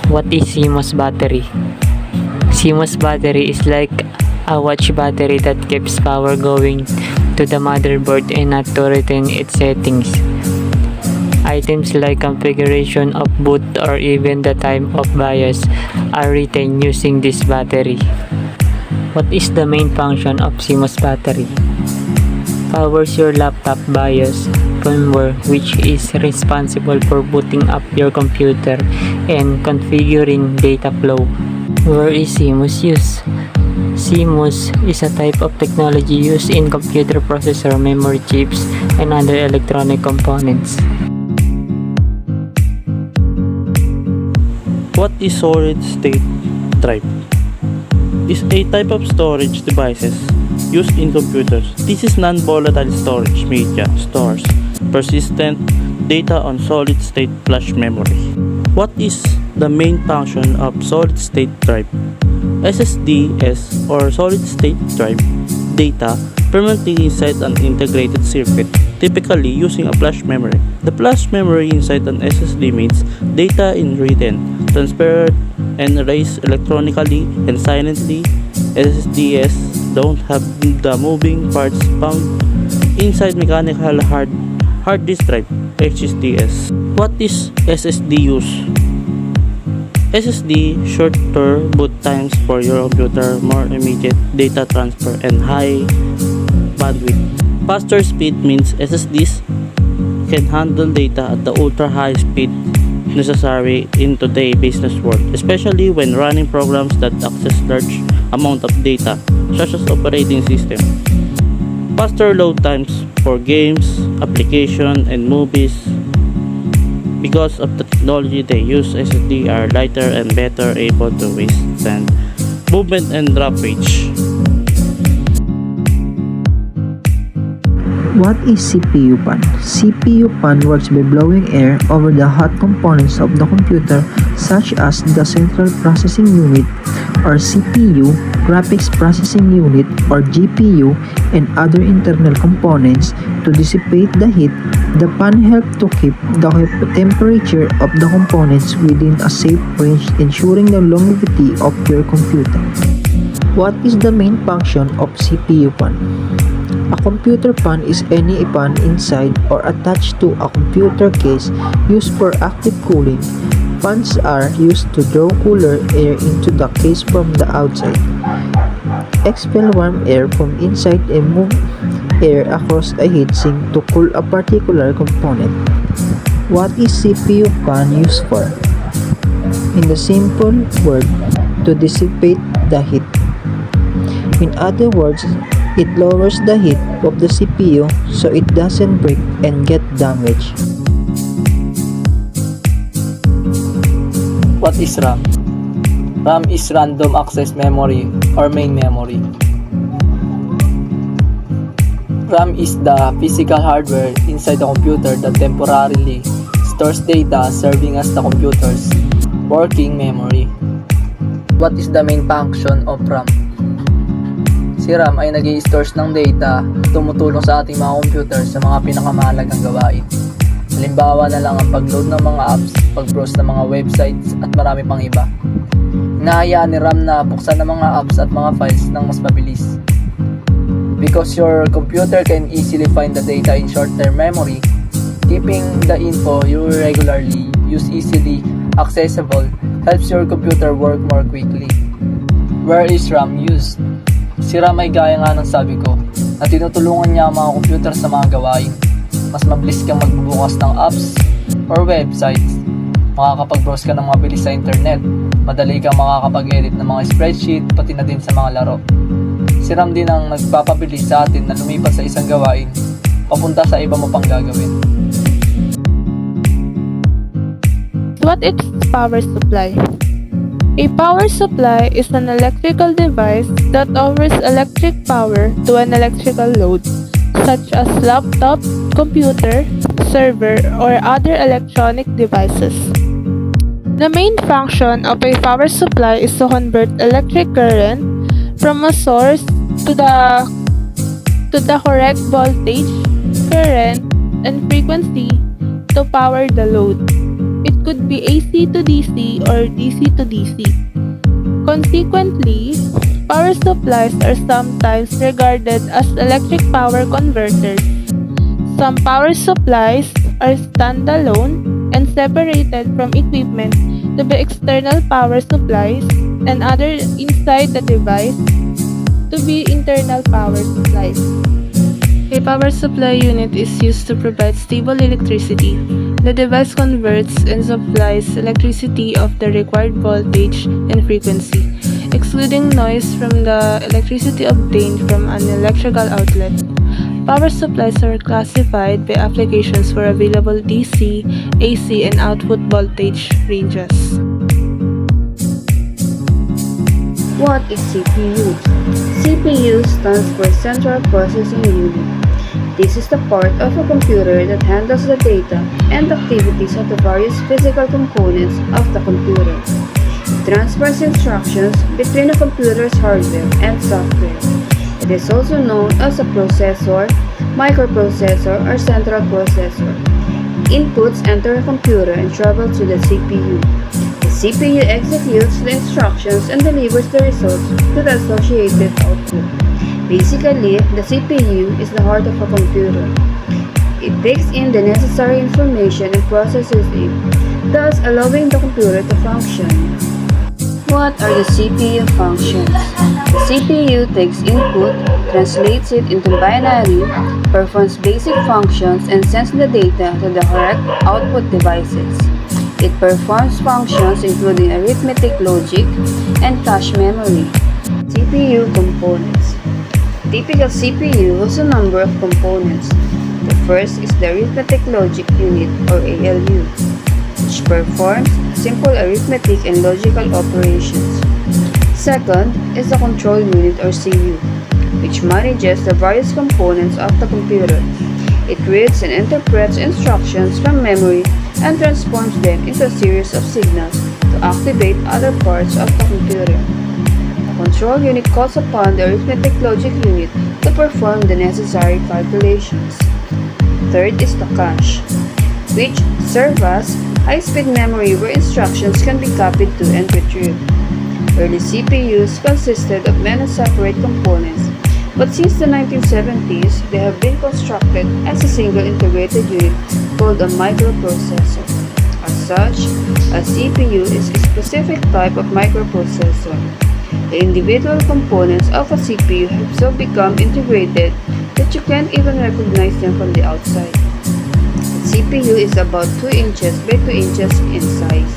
What is CMOS battery? CMOS battery is like a watch battery that keeps power going to the motherboard and not to retain its settings. Items like configuration of boot or even the time of BIOS are retained using this battery. What is the main function of CMOS battery? Powers your laptop BIOS firmware, which is responsible for booting up your computer and configuring data flow. Where is CMOS used? CMOS is a type of technology used in computer processor, memory chips, and other electronic components. What is solid-state drive? Is a type of storage devices used in computers. This is non-volatile storage media stores persistent data on solid-state flash memory. What is the main function of solid-state drive? SSDs or solid-state drive data permanently inside an integrated circuit, typically using a flash memory. The flash memory inside an SSD means data is written, transferred, and erased electronically and silently. SSDs don't have the moving parts found inside mechanical hard disk drive HDDs. What is SSD use? SSD shorter boot times for your computer, more immediate data transfer, and high bandwidth. Faster speed means SSDs can handle data at the ultra high speed necessary in today's business world, especially when running programs that access large amount of data, such as operating system. Faster load times for games, application, and movies. Because of the technology they use, SSD are lighter and better able to withstand movement and dropage. What is CPU fan? CPU fan works by blowing air over the hot components of the computer, such as the Central Processing Unit or CPU, Graphics Processing Unit or GPU, and other internal components to dissipate the heat. The fan helps to keep the temperature of the components within a safe range, ensuring the longevity of your computer. What is the main function of CPU fan? A computer fan is any fan inside or attached to a computer case used for active cooling. Fans are used to draw cooler air into the case from the outside, expel warm air from inside, and move air across a heatsink to cool a particular component. What is CPU fan used for? In the simple word, to dissipate the heat. In other words, it lowers the heat of the CPU so it doesn't break and get damaged. What is RAM? RAM is random access memory or main memory. RAM is the physical hardware inside the computer that temporarily stores data, serving as the computer's working memory. What is the main function of RAM? Si RAM ay nag-i-stores ng data at tumutulong sa ating mga computer sa mga pinakamahalagang gawain. Halimbawa na lang ang pag-load ng mga apps, pag-browse ng mga websites at marami pang iba. Hinahayaan ni RAM na buksan ng mga apps at mga files ng mas mabilis. Because your computer can easily find the data in short-term memory, keeping the info you regularly use easily accessible helps your computer work more quickly. Where is RAM used? Si RAM ay gaya nga ng sabi ko, na tinutulungan niya ang mga computer sa mga gawain. Mas mabilis kang magbubukas ng apps or websites. Makakapag-browse ka ng mabilis sa internet. Madali kang makakapag-edit ng mga spreadsheet, pati na din sa mga laro. Si RAM din ang nagpapabilis sa atin na lumipat sa isang gawain, papunta sa iba mo pang gagawin. What is power supply? A power supply is an electrical device that offers electric power to an electrical load, such as laptop, computer, server, or other electronic devices. The main function of a power supply is to convert electric current from a source to the correct voltage, current, and frequency to power the load. It could be AC to DC or DC to DC. Consequently, power supplies are sometimes regarded as electric power converters. Some power supplies are standalone and separated from equipment to be external power supplies, and other inside the device to be internal power supplies. A power supply unit is used to provide stable electricity. The device converts and supplies electricity of the required voltage and frequency, excluding noise from the electricity obtained from an electrical outlet. Power supplies are classified by applications for available DC, AC, and output voltage ranges. What is CPU? CPU stands for Central Processing Unit. This is the part of a computer that handles the data and activities of the various physical components of the computer. It transfers instructions between a computer's hardware and software. It is also known as a processor, microprocessor, or central processor. Inputs enter a computer and travel to the CPU. The CPU executes the instructions and delivers the results to the associated output. Basically, the CPU is the heart of a computer. It takes in the necessary information and processes it, thus allowing the computer to function. What are the CPU functions? The CPU takes input, translates it into binary, performs basic functions, and sends the data to the correct output devices. It performs functions including arithmetic logic and cache memory. CPU components. Typical CPU has a number of components. The first is the arithmetic logic unit or ALU, which performs simple arithmetic and logical operations. Second is the control unit or CU, which manages the various components of the computer. It reads and interprets instructions from memory and transforms them into a series of signals to activate other parts of the computer. The control unit calls upon the arithmetic logic unit to perform the necessary calculations. Third is the cache, which serves as high-speed memory where instructions can be copied to and retrieved. Early CPUs consisted of many separate components, but since the 1970s, they have been constructed as a single integrated unit called a microprocessor. As such, a CPU is a specific type of microprocessor. The individual components of a CPU have so become integrated that you can't even recognize them from the outside. The CPU is about 2 inches by 2 inches in size.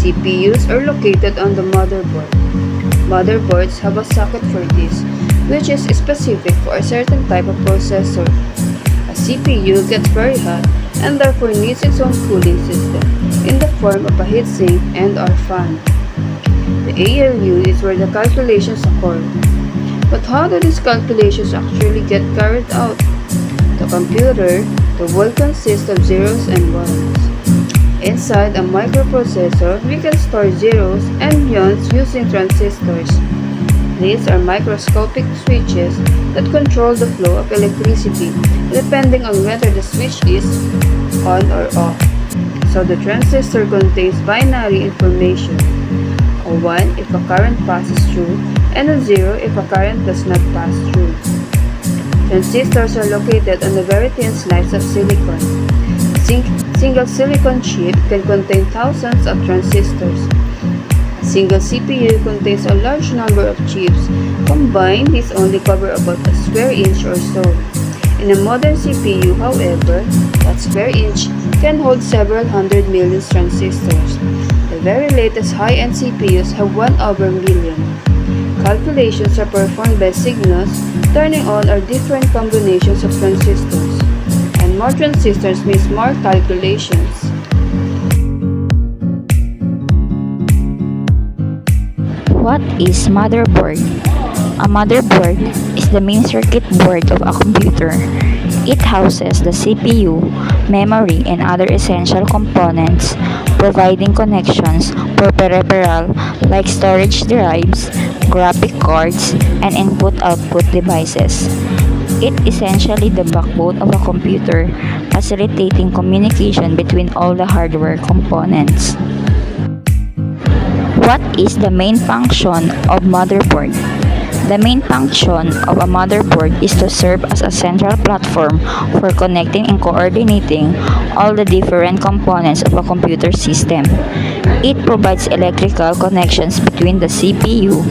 CPUs are located on the motherboard. Motherboards have a socket for this, which is specific for a certain type of processor. A CPU gets very hot and therefore needs its own cooling system in the form of a heatsink and/or fan. The ALU is where the calculations occur. But how do these calculations actually get carried out? The computer, the world consists of zeros and ones. Inside a microprocessor, we can store zeros and ones using transistors. These are microscopic switches that control the flow of electricity depending on whether the switch is on or off. So the transistor contains binary information, a 1 if a current passes through and a 0 if a current does not pass through. Transistors are located on a very thin slice of silicon. A single silicon chip can contain thousands of transistors. A single CPU contains a large number of chips. Combined, these only cover about a square inch or so. In a modern CPU, however, that square inch can hold several hundred million transistors. The very latest high-end CPUs have 1/million. Calculations are performed by signals turning on or different combinations of transistors. And more transistors means more calculations. What is motherboard? A motherboard is the main circuit board of a computer. It houses the CPU, memory, and other essential components, providing connections for peripheral like storage drives, graphic cards, and input-output devices. It is essentially the backbone of a computer, facilitating communication between all the hardware components. What is the main function of motherboard? The main function of a motherboard is to serve as a central platform for connecting and coordinating all the different components of a computer system. It provides electrical connections between the CPU,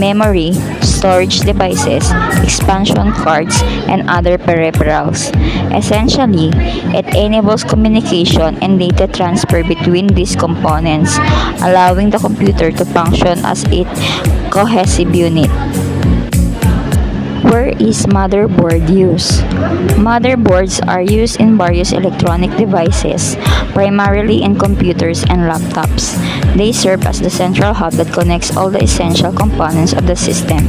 memory, storage devices, expansion cards, and other peripherals. Essentially, it enables communication and data transfer between these components, allowing the computer to function as a cohesive unit. Where is motherboard used? Motherboards are used in various electronic devices, primarily in computers and laptops. They serve as the central hub that connects all the essential components of the system.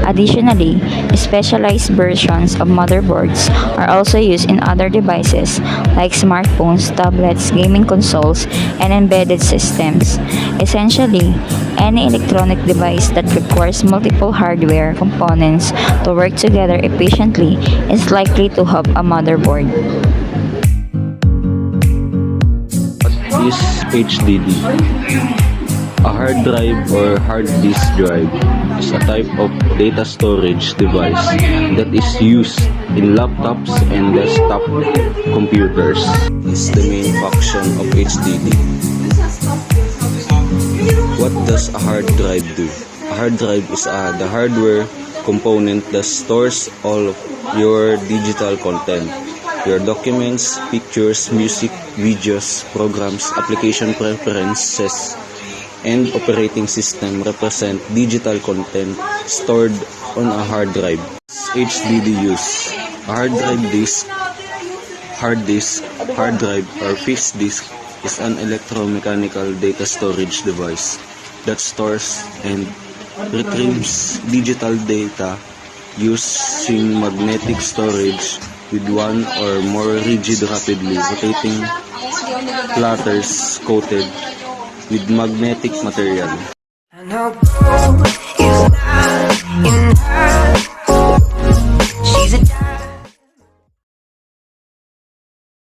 Additionally, specialized versions of motherboards are also used in other devices like smartphones, tablets, gaming consoles, and embedded systems. Essentially, any electronic device that requires multiple hardware components to work together efficiently is likely to have a motherboard. What is HDD? A hard drive or hard disk drive is a type of data storage device that is used in laptops and desktop computers. It's the main function of HDD. What does a hard drive do? A hard drive is the hardware component that stores all of your digital content. Your documents, pictures, music, videos, programs, application preferences, and operating system represent digital content stored on a hard drive. HDD use. A hard drive, or fixed disk is an electromechanical data storage device that stores and retrieves digital data using magnetic storage with one or more rigid rapidly rotating platters coated with magnetic material. I know gold is not enough.